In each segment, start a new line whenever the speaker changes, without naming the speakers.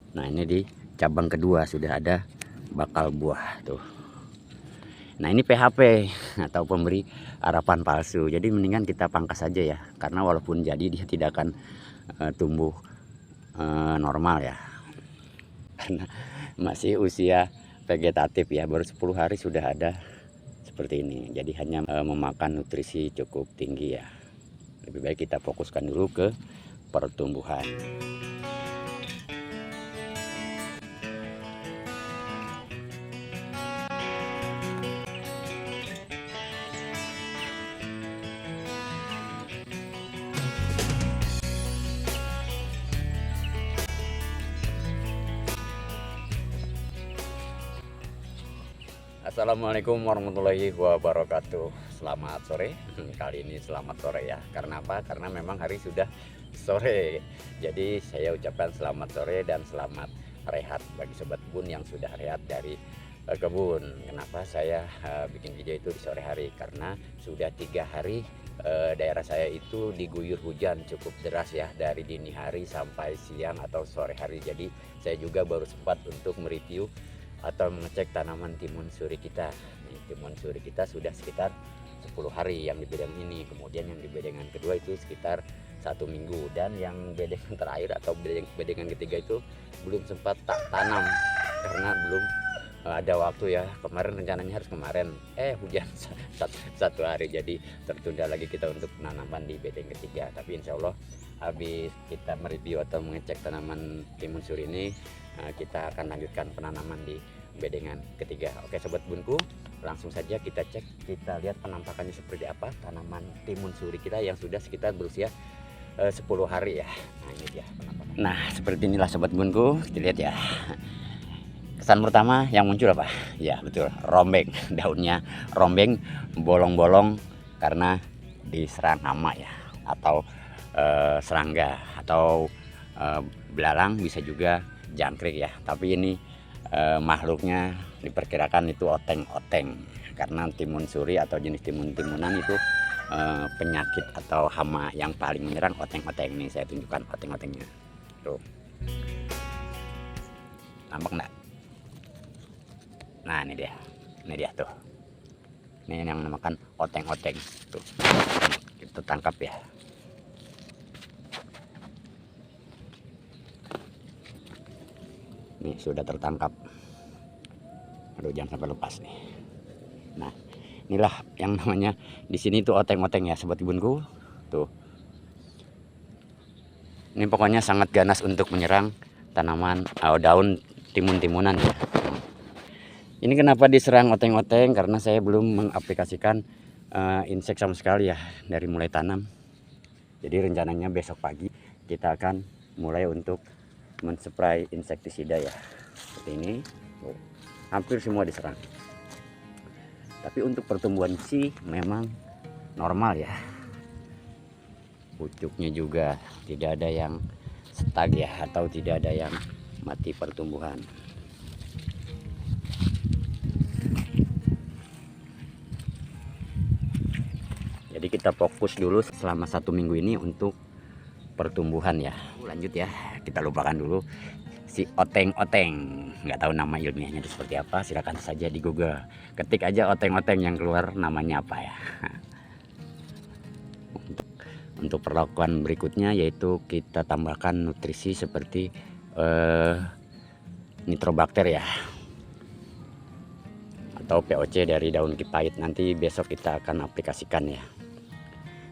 Nah ini di cabang kedua sudah ada bakal buah tuh. Nah ini PHP atau pemberi harapan palsu. Jadi mendingan kita pangkas saja ya, karena walaupun jadi dia tidak akan tumbuh normal ya, karena masih usia vegetatif ya, baru 10 hari sudah ada seperti ini. Jadi hanya memakan nutrisi cukup tinggi ya. Lebih baik kita fokuskan dulu ke pertumbuhan. Assalamualaikum warahmatullahi wabarakatuh. Selamat sore. Kali ini selamat sore ya. Karena apa? Karena memang hari sudah sore. Jadi saya ucapkan selamat sore dan selamat rehat bagi sobat kebun yang sudah rehat dari kebun. Kenapa saya bikin video itu di sore hari? Karena sudah 3 hari daerah saya itu diguyur hujan cukup deras ya, dari dini hari sampai siang atau sore hari. Jadi saya juga baru sempat untuk mereview atau mengecek tanaman timun suri kita. Nih, timun suri kita sudah sekitar 10 hari yang di bedeng ini, kemudian yang di bedengan kedua itu sekitar 1 minggu, dan yang bedengan terakhir atau bedengan ketiga itu belum sempat tak tanam karena belum ada waktu ya. Kemarin rencananya harus kemarin, hujan satu hari, jadi tertunda lagi kita untuk penanaman di bedeng ketiga. Tapi insya Allah habis kita mereview atau mengecek tanaman timun suri ini, kita akan lanjutkan penanaman di bedengan ketiga. Oke sobat kebunku, langsung saja kita cek, kita lihat penampakannya seperti apa tanaman timun suri kita yang sudah sekitar berusia 10 hari ya. Nah ini dia penampakan. Nah seperti inilah sobat kebunku, kita lihat ya. Kesan pertama yang muncul apa? Ya betul, rombeng. Daunnya rombeng, bolong-bolong karena diserang hama ya, atau serangga, atau belalang, bisa juga jangkrik ya. Tapi ini makhluknya diperkirakan itu oteng-oteng, karena timun suri atau jenis timun-timunan itu penyakit atau hama yang paling menyerang oteng-oteng. Ini saya tunjukkan oteng-otengnya tuh, nampak enggak? Nah ini dia tuh, ini yang namakan oteng-oteng tuh, kita tangkap ya. Nih sudah tertangkap. Aduh jangan sampai lepas nih. Nah inilah yang namanya di sini tuh oteng-oteng ya sobat kebunku tuh. Ini pokoknya sangat ganas untuk menyerang tanaman daun timun-timunan ya. Ini kenapa diserang oteng-oteng? Karena saya belum mengaplikasikan insek sama sekali ya dari mulai tanam. Jadi rencananya besok pagi kita akan mulai untuk menspray insektisida ya, seperti ini. Hampir semua diserang. Tapi untuk pertumbuhan sih memang normal ya. Pucuknya juga tidak ada yang stuck ya, atau tidak ada yang mati pertumbuhan. Jadi kita fokus dulu selama 1 minggu ini untuk pertumbuhan ya. Lanjut ya, kita lupakan dulu si oteng-oteng. Nggak tahu nama ilmiahnya itu seperti apa, silakan saja di Google, ketik aja oteng-oteng, yang keluar namanya apa ya. Untuk perlakuan berikutnya yaitu kita tambahkan nutrisi seperti nitrobakter ya, atau POC dari daun kipait. Nanti besok kita akan aplikasikan ya.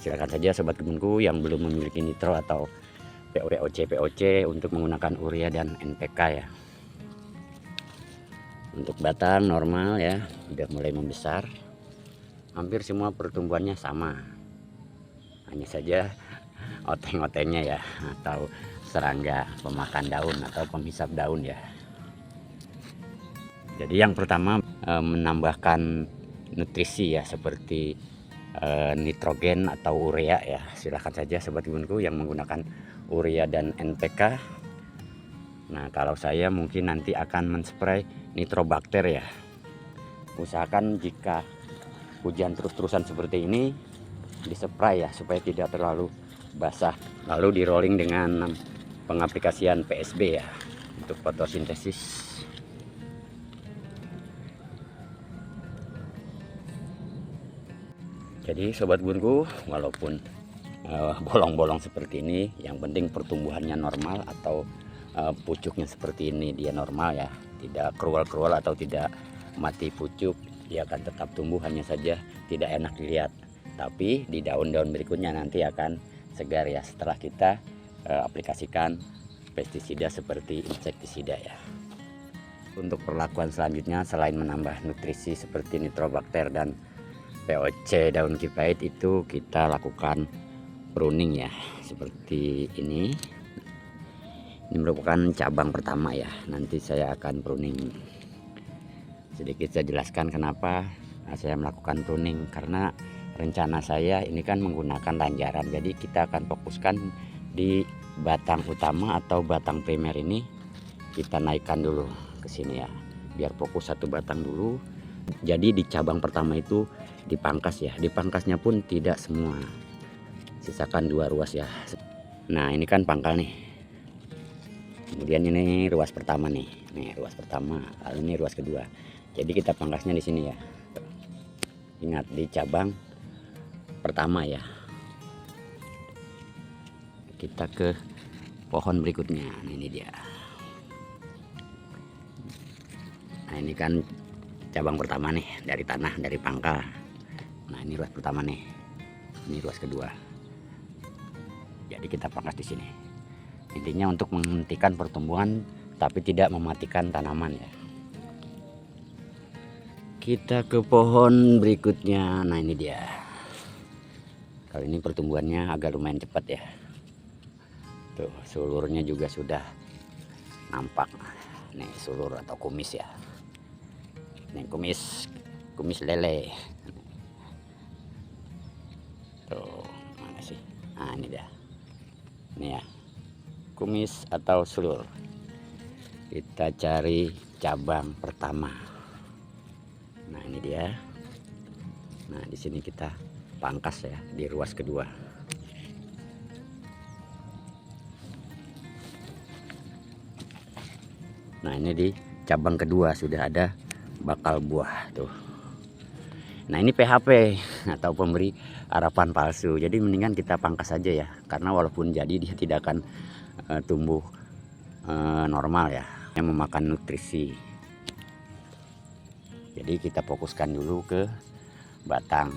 Silakan saja sobat kebunku yang belum memiliki nitro atau POC untuk menggunakan urea dan NPK ya. Untuk batang normal ya, udah mulai membesar. Hampir semua pertumbuhannya sama. Hanya saja oteng-otengnya ya, atau serangga pemakan daun atau penghisap daun ya. Jadi yang pertama menambahkan nutrisi ya, seperti nitrogen atau urea ya. Silahkan saja sobat kebunku yang menggunakan urea dan NPK. Nah kalau saya mungkin nanti akan menspray nitrobakter ya. Usahakan jika hujan terus-terusan seperti ini dispray ya, supaya tidak terlalu basah. Lalu di rolling dengan pengaplikasian PSB ya. untuk fotosintesis. Jadi sobat kebunku, walaupun bolong-bolong seperti ini, yang penting pertumbuhannya normal atau pucuknya seperti ini dia normal ya, tidak kerual-kerual atau tidak mati pucuk, dia akan tetap tumbuh, hanya saja tidak enak dilihat. Tapi di daun-daun berikutnya nanti akan segar ya, setelah kita aplikasikan pestisida seperti insektisida ya. Untuk perlakuan selanjutnya, selain menambah nutrisi seperti nitrobakter dan POC daun kipait, itu kita lakukan pruning ya, seperti ini. Ini merupakan cabang pertama ya, nanti saya akan pruning. Sedikit saya jelaskan kenapa saya melakukan pruning, karena rencana saya ini kan menggunakan lanjaran, jadi kita akan fokuskan di batang utama atau batang primer ini, kita naikkan dulu ke sini ya, biar fokus satu batang dulu. Jadi di cabang pertama itu dipangkas ya, dipangkasnya pun tidak semua, sisakan 2 ruas ya. Nah ini kan pangkal nih, kemudian ini ruas pertama nih, ruas pertama, lalu ini ruas kedua. Jadi kita pangkasnya di sini ya. Ingat di cabang pertama ya. Kita ke pohon berikutnya. Nah, ini dia. Nah ini kan cabang pertama nih, dari tanah, dari pangkal. Nah ini ruas pertama nih, ini ruas kedua. Jadi kita pangkas di sini. Intinya untuk menghentikan pertumbuhan tapi tidak mematikan tanaman ya. Kita ke pohon berikutnya. Nah ini dia. Kali ini pertumbuhannya agak lumayan cepat ya. Tuh sulurnya juga sudah nampak. Nih sulur atau kumis ya. Nih kumis lele. Tuh mana sih? Nah ini dah. Ini ya, kumis atau sulur. Kita cari cabang pertama. Nah ini dia. Nah di sini kita pangkas ya, di ruas kedua. Nah ini di cabang kedua sudah ada bakal buah tuh. Nah ini PHP atau pemberi harapan palsu, jadi mendingan kita pangkas saja ya, karena walaupun jadi dia tidak akan tumbuh normal ya, yang memakan nutrisi. Jadi kita fokuskan dulu ke batang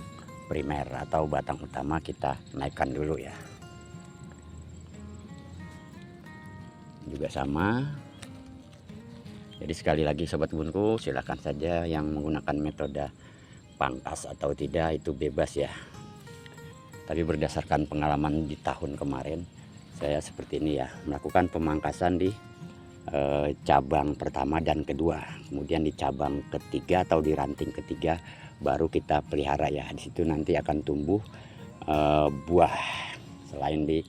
primer atau batang utama, kita naikkan dulu ya. Juga sama. Jadi sekali lagi sobat kebunku, silakan saja yang menggunakan metode pangkas atau tidak itu bebas ya. Tapi berdasarkan pengalaman di tahun kemarin, saya seperti ini ya, melakukan pemangkasan di cabang pertama dan kedua, kemudian di cabang ketiga atau di ranting ketiga baru kita pelihara ya. Di situ nanti akan tumbuh buah selain di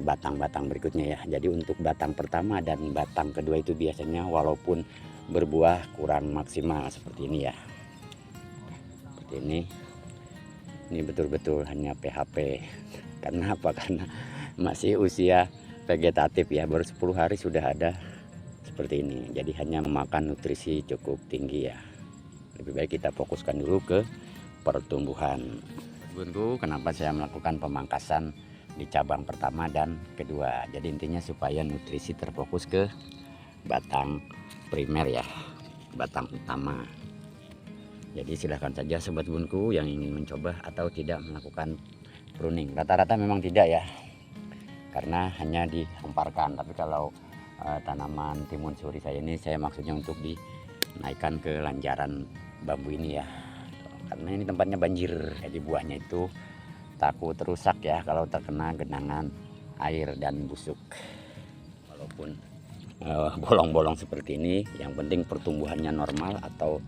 batang-batang berikutnya ya. Jadi untuk batang pertama dan batang kedua itu biasanya walaupun berbuah kurang maksimal seperti ini ya. Seperti ini betul-betul hanya PHP. Karena apa? Karena masih usia vegetatif ya, baru 10 hari sudah ada seperti ini. Jadi hanya memakan nutrisi cukup tinggi ya. Lebih baik kita fokuskan dulu ke pertumbuhan. Bunku, kenapa saya melakukan pemangkasan di cabang pertama dan kedua? Jadi intinya supaya nutrisi terfokus ke batang primer ya, batang utama. Jadi silahkan saja sobat bunku yang ingin mencoba atau tidak melakukan pruning. Rata-rata memang tidak ya, karena hanya dihamparkan. Tapi kalau tanaman timun suri saya ini, saya maksudnya untuk dinaikkan ke lanjaran bambu ini ya, karena ini tempatnya banjir, jadi buahnya itu takut rusak ya kalau terkena genangan air dan busuk. Walaupun bolong-bolong seperti ini, yang penting pertumbuhannya normal atau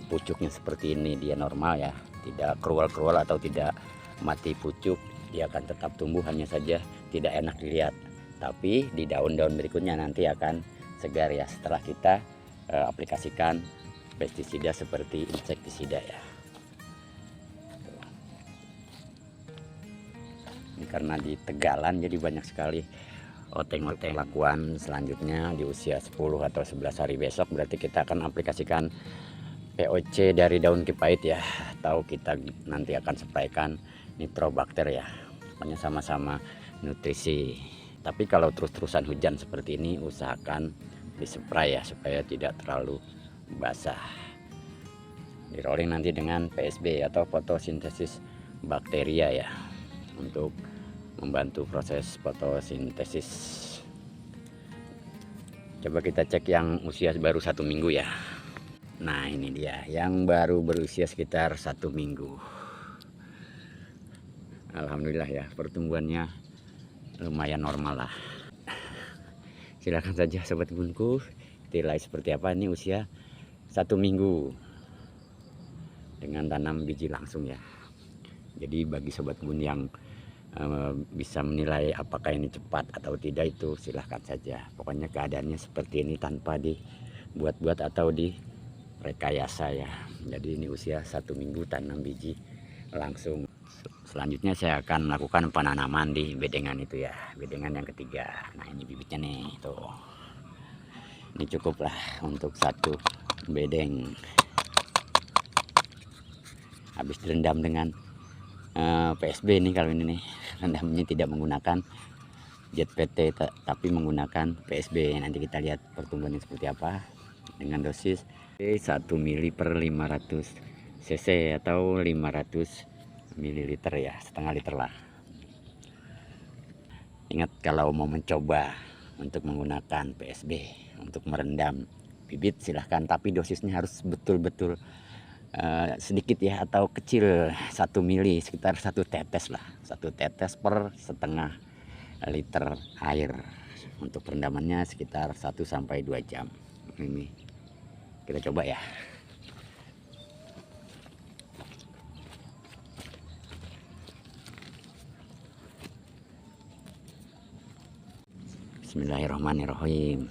pucuknya seperti ini dia normal ya, tidak kerual-kerual atau tidak mati pucuk, dia akan tetap tumbuh, hanya saja tidak enak dilihat. Tapi di daun-daun berikutnya nanti akan segar ya, setelah kita aplikasikan pestisida seperti insektisida ya. Ini karena di tegalan jadi banyak sekali oteng-oteng lakuan selanjutnya di usia 10 atau 11 hari besok, berarti kita akan aplikasikan POC dari daun kipait ya, atau kita nanti akan sampaikan nitrobakter ya, pokoknya sama-sama nutrisi. Tapi kalau terus-terusan hujan seperti ini usahakan dispray ya, supaya tidak terlalu basah. Di rolling nanti dengan PSB atau fotosintesis bakteria ya, untuk membantu proses fotosintesis. Coba kita cek yang usia baru 1 minggu ya. Nah ini dia yang baru berusia sekitar 1 minggu. Alhamdulillah ya, pertumbuhannya lumayan normal lah. Silahkan saja sobat kebunku nilai seperti apa ini usia 1 minggu dengan tanam biji langsung ya. Jadi bagi sobat kebun yang bisa menilai apakah ini cepat atau tidak, itu silahkan saja. Pokoknya keadaannya seperti ini tanpa dibuat-buat atau direkayasa ya. Jadi ini usia 1 minggu tanam biji langsung. Selanjutnya saya akan melakukan penanaman di bedengan itu ya, bedengan yang ketiga. Nah ini bibitnya nih tuh. Ini cukup lah untuk 1 bedeng. Habis direndam dengan PSB nih, kalau ini nih rendamnya tidak menggunakan ZPT tapi menggunakan PSB. Nanti kita lihat pertumbuhannya seperti apa dengan dosis 1 mili per 500 cc atau 500 mililiter ya, setengah liter lah. Ingat kalau mau mencoba untuk menggunakan PSB untuk merendam bibit silahkan, tapi dosisnya harus betul-betul sedikit ya, atau kecil, 1 mili, sekitar 1 tetes lah, 1 tetes per setengah liter air. Untuk perendamannya sekitar 1 sampai 2 jam. Ini kita coba ya. Bismillahirrahmanirrahim.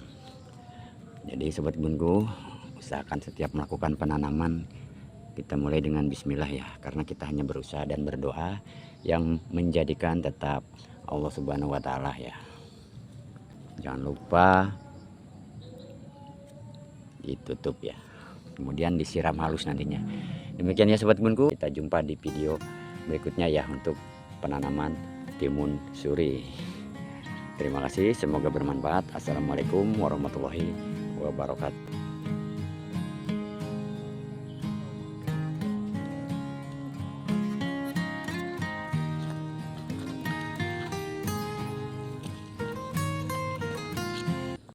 Jadi sobat kebunku, usahakan setiap melakukan penanaman kita mulai dengan bismillah ya, karena kita hanya berusaha dan berdoa yang menjadikan tetap Allah Subhanahu wa taala ya. Jangan lupa ditutup ya, kemudian disiram halus nantinya. Demikian ya sobat kebunku, kita jumpa di video berikutnya ya untuk penanaman timun suri. Terima kasih, semoga bermanfaat. Assalamualaikum warahmatullahi wabarakatuh.